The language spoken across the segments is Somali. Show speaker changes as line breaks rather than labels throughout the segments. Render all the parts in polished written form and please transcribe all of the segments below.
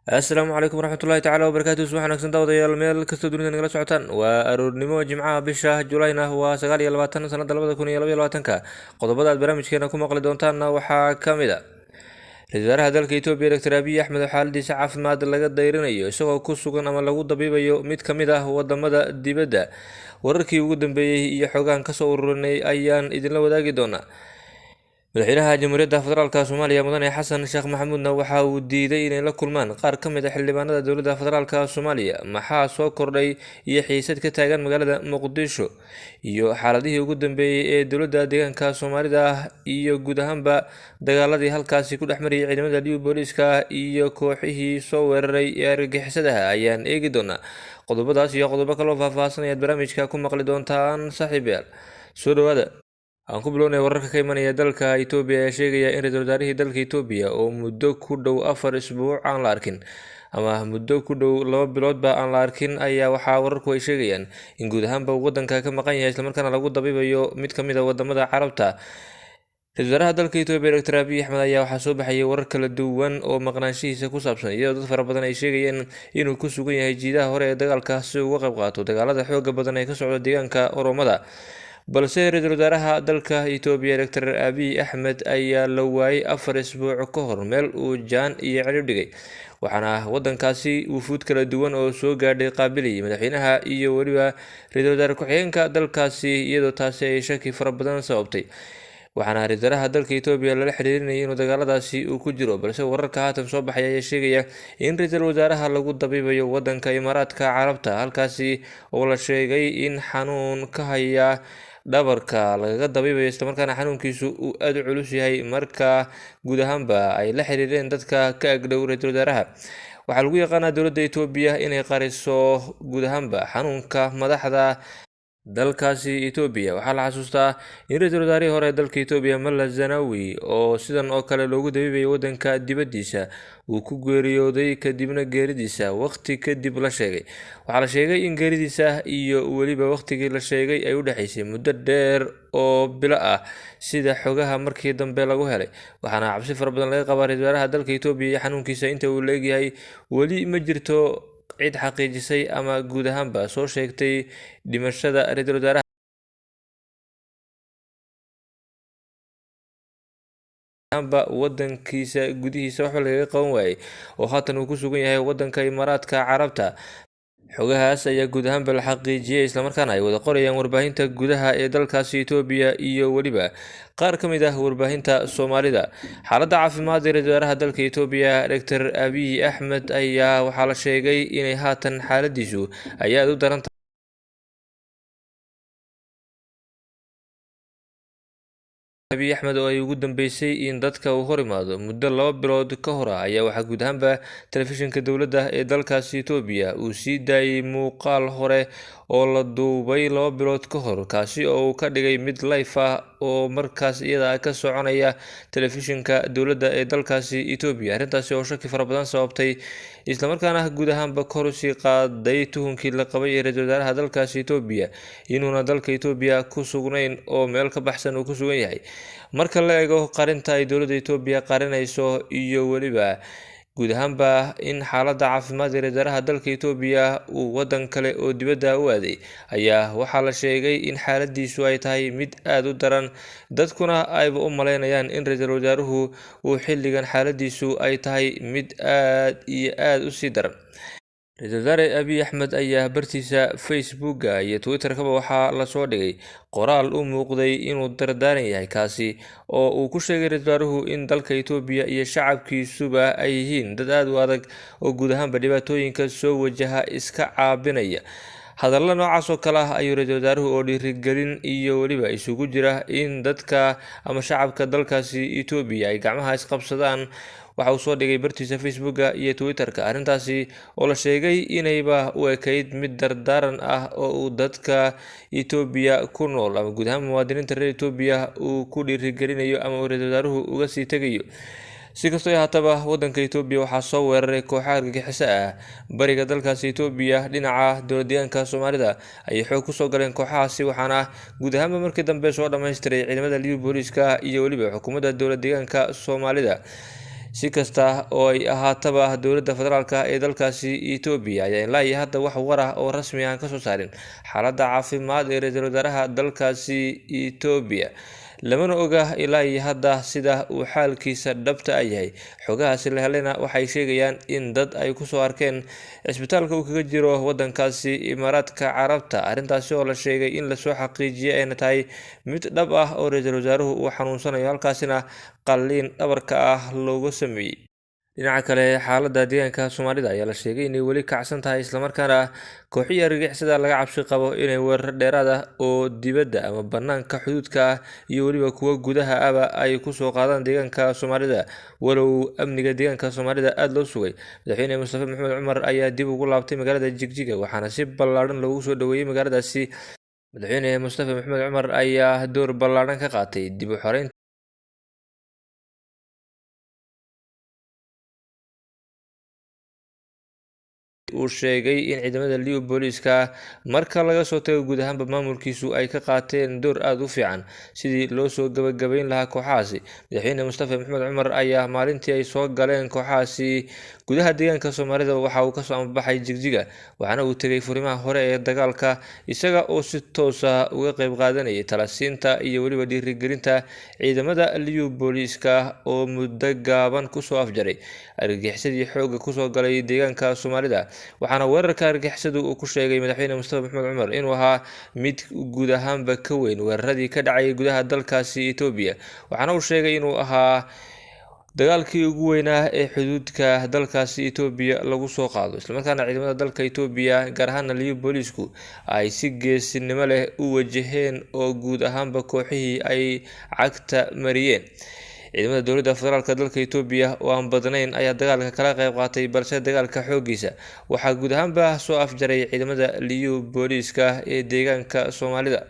asalaamu calaykum waraxmatullaahi tacaala wabarakaatu. subax wanaagsan daawadayaal meel kastoo dunida nagala socotaan. waa aroornimo jimcaha bisha julayna waa 29 sanada 2022. qodobada aad barnaamijkeena ku maqli doontaanna waxaa ka mid a ra-iisul wasaaraha dalka Itoobiya Dr. Abiy Ahmed oo xaaladiisa caafimaad laga dayrinayo isagoo ku sugan ama lagu dabiibayo mid ka mid ah wadamada dibadda. wararkii ugu dambeeyay iyo xogaan kasoo ururinay ayaan idinla wadaagi doonaa. madaxweynaha jamhuuriyadda federaalka Soomaaliya mudane xasan sheekh maxamuudna waxa uu diiday inay la kulmaan qaar ka mid ah xildhibaanada dowladda federaalka Soomaaliya. maxaa soo kordhay iyo xiisad ka taagan magaalada Muqdisho iyo xaaladihii ugu dambeeyay ee dowladda deegaanka Soomaalida iyo guud ahaanba dagaaladii halkaasi ku dhexmarayay ciidamada liyu booliska iyo kooxihii soo weeraray ee argagixisada ayaan eegi doonaa. qodobadaas iyo qodobo kale oo faahfaahsan ayaad barnaamijka ku maqli doontaan saaxiibayaal. soo dhawaada. aan ku bilownay wararka ka imanaya dalka Itoobiya ee sheegaya in ra-iisul wasaarihii dalka Itoobiya oo muddo ku dhow 4 isbuuc aan la arkin ama muddo ku dhow 2 biloodba aan la arkin ayaa waxaa wararku ay sheegayaan in guud ahaanba uu wadanka ka maqan yahay islamarkaana lagu dabiibayo mid ka mid ah wadamada Carabta. ra-iisul wasaaraha dalka Itoobiya Dr. Abiy Ahmed ayaa waxaa soo baxayay warar kala duwan oo maqnaanshihiisa ku saabsan iyadoo dad fara badan ay sheegayeen inuu ku sugan yahay jiidaha hore ee dagaalka si uu uga qayb qaato dagaalada xooga badan ee ka socda deegaanka Oromada. balse ra-iisul wasaaraha dalka Itoobiya Dr. Abiy Ahmed ayaa la waayay 4 isbuuc ka hor meel uu jaan iyo cirib dhigay, waxaana wadankaasi wufuud kala duwan oo soo gaadhay qaabilayay madaxweynaha iyo weliba ra-iisul wasaare ku-xigeenka dalkaasi iyadoo taasi ay shaki fara badan sababtay. waxaana ra-iisul wasaaraha dalka Itoobiya lala xiriirinayay inuu dagaaladaasi uu ku jiro, balse wararka haatan soo baxay ayaa sheegaya in ra-iisul wasaaraha lagu dabiibayo wadanka Imaaraadka Carabta, halkaasi oo la sheegay in xanuun ka haya dhabarka lagaga dabiibayo islamarkaana xanuunkiisu uu aad u culus yahay. marka guud ahaanba ay la xiriireen dadka ka agdhow ra-iisul wasaaraha. waxaa lagu yaqaanaa dowladda Itoobiya inay qariso guud ahaanba xanuunka madaxda dalkaasi Itoobiya. waxaa la xasuustaa in ra-iisul wasaarihii hore dalka Itoobiya Malla Zenawi oo sidan oo kale loogu dabiibayay wadanka dibadiisa uu ku geeriyooday kadibna geeridiisa waqti kadib la sheegay. waxaa la sheegay in geeridiisa iyo weliba waqtigii la sheegay ay u dhaxaysay muddo dheer oo bilo ah sida xogaha markii dambe lagu helay, waxaana cabsi fara badan laga qabaa ra-iisul wasaaraha dalka Itoobiya iyo xanuunkiisa inta uu leegyahay. weli ma jirto cid xaqiijisay ama guud ahaanba soo sheegtay dhimashada ra-iisul wasaaraha wadankiisa gudihiisa waxba lagaga qaban waayay oo haatan uu ku sugan yahay wadanka Imaaraadka Carabta. xogahaas ayaa guud ahaanba la xaqiijiyay islamarkaana ay wada qorayaan warbaahinta gudaha ee dalkaasi Itoobiya iyo weliba qaar ka mid ah warbaahinta Soomaalida. xaaladda caafimaad ee ra-iisul wasaaraha dalka Itoobiya Dr. Abiy Ahmed ayaa waxaa la sheegay inay haatan xaaladiisu ay aad u daran Abiy Ahmed oo ay ugu dambeysay in dadka uu hor imaado muddo 2 bilood ka hor ayaa waxaa guud ahaanba telefishinka dowladda ee dalkaasi Itoobiya uu sii daayay muuqaal hore oo la duubay 2 bilood ka hor, kaasi oo uu ka dhigay mid live ah oo markaas iyada ka soconaya telefishinka dowladda ee dalkaasi Itoobiya. arrintaasi oo shaki fara badan sababtay islamarkaana guud ahaanba kor u sii qaaday tuhunkii la qabay ee ra-iisul wasaaraha dalkaasi Itoobiya inuuna dalka Itoobiya ku sugnayn oo meel ka baxsan uu ku sugan yahay. marka la eego qarinta ay dowladda Itoobiya qarinayso iyo weliba guud ahaanba in xaaladda caafimaad ee ra-iisul wasaaraha dalka Itoobiya uu wadan kale oo dibadda u aaday ayaa waxaa la sheegay in xaaladiisu ay tahay mid aad u daran, dadkuna ayba u maleynayaan in ra-iisul wasaaruhu uu xilligan xaaladiisu ay tahay mid aad iyo aad u sii daran. ra-iisul wasaare Abiy Ahmed ayaa bartiisa Facebook-ga iyo Twitter-kaba waxaa la soo dhigay qoraal u muuqday inuu dardaaran yahay, kaasi oo uu ku sheegay ra-iisul wasaaruhu in dalka Itoobiya iyo shacabkiisuba ay yihiin dad aad u adag oo guud ahaanba dhibaatooyinka soo wajaha iska caabinaya. hadalla noocaas oo kale ah ayuu ra-iisul wasaaruhu oo dhiirigelin iyo weliba isugu jira in dadka ama shacabka dalkaasi Itoobiya ay gacmaha isqabsadaan waxa uu soo dhigay bartiisa Facebook-ga iyo Twitter-ka. arrintaasi oo la sheegay inayba u ekayd mid dardaaran ah oo uu dadka Itoobiya ku nool ama guud ahaan muwaadiniinta reer Itoobiya uu ku dhiirigelinayo ama uu ra-iisul wasaaruhu uga sii tegayo. si kastoo haataba wadanka Itoobiya waxaa soo weeraray kooxo argagixiso ah bariga dalkaasi Itoobiya. dhinaca dowladdeegaanka Soomaalida ayay xoog ku soo galeen kooxahaasi, waxaana guud ahaanba markii dambe soo dhammaystiray ciidamada liyu booliska iyo weliba xukuumadda dowladdeegaanka Soomaalida. si kasta oo ay ahaataba dowladda federaalka ee dalkaasi Itoobiya ayaa ilaa iyo hadda wax war ah oo rasmi ah ka soo saarin xaaladda caafimaad ee ra'iisul wasaaraha dalkaasi Itoobiya, lamana oga ilaa iyo hadda sida uu xaalkiisa dhabta ah yahay. Xogahaasi la helayna waxay sheegayaan in dad ay kusoo arkeen cisbitaalka uu kaga jiro wadankaasi Imaaraadka Carabta, arrintaasi oo la sheegay in lasoo xaqiijiyay ayna tahay mid dhab ah oo ra'iisul wasaaruhu uu xanuunsanayo, halkaasina qalliin dhabarka ah loogu sameeyey. Dhinaca kale, xaaladda deegaanka Soomaalida ayaa la sheegay inay weli kacsan tahay, islamarkaana kooxihii argagixisada laga cabsi qabo inay weerar dheeraad ah oo dibadda ama bannaanka xuduudka ah iyo weliba kuwa gudaha ahba ay kusoo qaadaan deegaanka Soomaalida. Walow amniga deegaanka Soomaalida aad loo sugay, madaxweyne Mustafa Maxamed Cumar ayaa dib ugu laabtay magaalada Jigjiga, waxaana si ballaaran loogu soo dhoweeyey magaaladaasi. Madaxweyne Mustafa Maxamed Cumar ayaa door ballaaran ka qaatay dib u xoreynta uu sheegay in ciidamada liu booliiska marka laga soo tago guud ahaanba maamulkiisu ay ka qaateen door aad u fiican sidii loo soo gabagabayn lahaa kooxahaasi. Madaxweyne Mustafa Maxamed Cumar ayaa maalintii ay soo galeen kooxahaasi gudaha deegaanka Soomaalida waxa uu kasoo ambabaxay Jigjiga, waxaana uu tegay furimaha hore ee dagaalka, isaga oo si toos ah uga qayb qaadanayay talasiinta iyo weliba dhiirigelinta ciidamada liu booliiska oo muddo gaaban kusoo afjaray argagixisadii xoogga kusoo galay deegaanka Soomaalida. Waxaana weerarka argagixisadu uu ku sheegay madaxweyne Mustafa Maxamed Cumar inuu ahaa mid guud ahaanba ka weyn weeraradii ka dhacay gudaha dalkaasi Itoobiya, waxaana uu sheegay inuu ahaa dagaalkii ugu weynaa ee xuduudka dalkaasi Itoobiya lagu soo qaado, islamarkaana ciidamada dalka Itoobiya gaar ahaan liu booliisku ay si geesinimo leh u wajaheen oo guud ahaanba kooxihii ay cagta mariyeen. Ciidamada dowladda federaalka dalka Itoobiya oo aan badnayn ayaa dagaalka kala qayb qaatay, balse dagaalka xooggiisa waxaa guud ahaanba soo afjaray ciidamada liu booliiska ee deegaanka Soomaalida.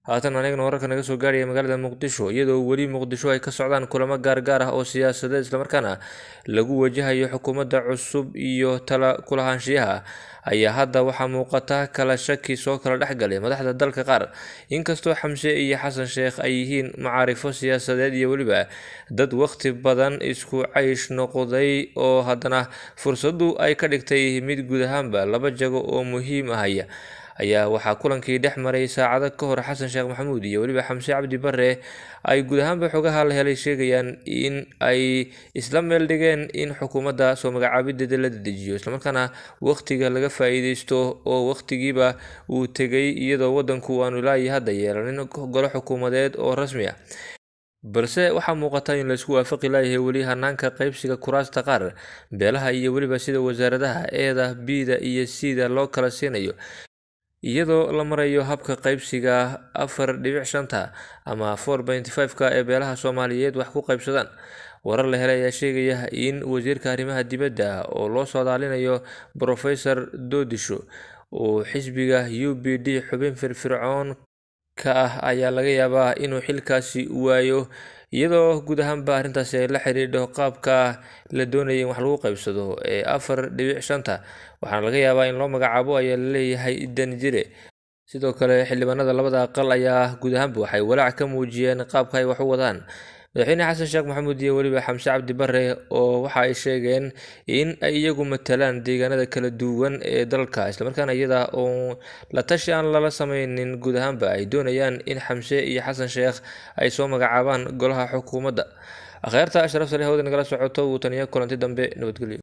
haatan anigana wararka naga soo gaaraya magaalada Muqdisho, iyadoo weli Muqdisho ay ka socdaan kulamo gaar ah oo siyaasadeed islamarkaana lagu wajahayo xukuumadda cusub iyo tala kulahaanshiyaha, ayaa hadda waxaa muuqata kala shaki soo kala dhexgalay madaxda dalka qaar. Inkastoo Xamse iyo Xasan Sheekh ay yihiin macaarifo siyaasadeed iyo weliba dad waqti badan isku caysh noqday, oo haddana fursaddu ay ka dhigtay mid guud ahaanba laba jago oo muhiim ah ayaa waxaa kulankii dhex maray saacado ka hor Xasan Sheekh Maxamuud iyo weliba Xamse Cabdi Barre ay guud ahaanba xogaha la helay sheegayaan in ay isla meel dhigeen in xukuumadda soo magacaabideeda la dedejiyo, islamarkaana waqtiga laga faa'iideysto oo waqtigiiba uu tegay iyadoo wadanku aanu ilaa iyo hadda yeelanin golo xukuumadeed oo rasmi ah. balse waxaa muuqata in la isku waafaqi laayahay weli hanaanka qaybsiga kuraasta qaar beelaha iyo weliba sida wasaaradaha eeda bida iyo sida loo kala siinayo, iyadoo la marayo habka qaybsiga 4.5 ama 4.5ka ee beelaha Soomaaliyeed wax ku qaybsadaan. Warar la helay ayaa sheegaya in wasiirka arrimaha dibadda oo loo soo daalinayo Professor Doodisho oo xisbiga UPD xubin firfircoon ka ah ayaa laga yaabaa inuu xilkaasi waayo, iyadoo guud ahaanba arrintaasi ay la xiriirto qaabka la doonayay in wax lagu qaybsado ee 4.5, waxaana laga yaabaa in loo magacaabo ayaa la leeyahay Danjire. Sidoo kale xildhibaanada labada aqal ayaa guud ahaanba waxay walaac ka muujiyeen qaabka ay wax u wadaan madaxweyne Xasan Sheekh Maxamuud iyo weliba Xamse Cabdi Barre, oo waxa ay sheegeen in ay iyagu matalaan deegaanada kala duwan ee dalka, islamarkaana iyada oo la tashi aan lala sameynin guud ahaanba ay doonayaan in Xamse iyo Xasan Sheekh ay soo magacaabaan golaha xukuumadda. Akhayrta sharafta leh hawada nagala socoto, uu taniya kulanti dambe, nabadgelyo.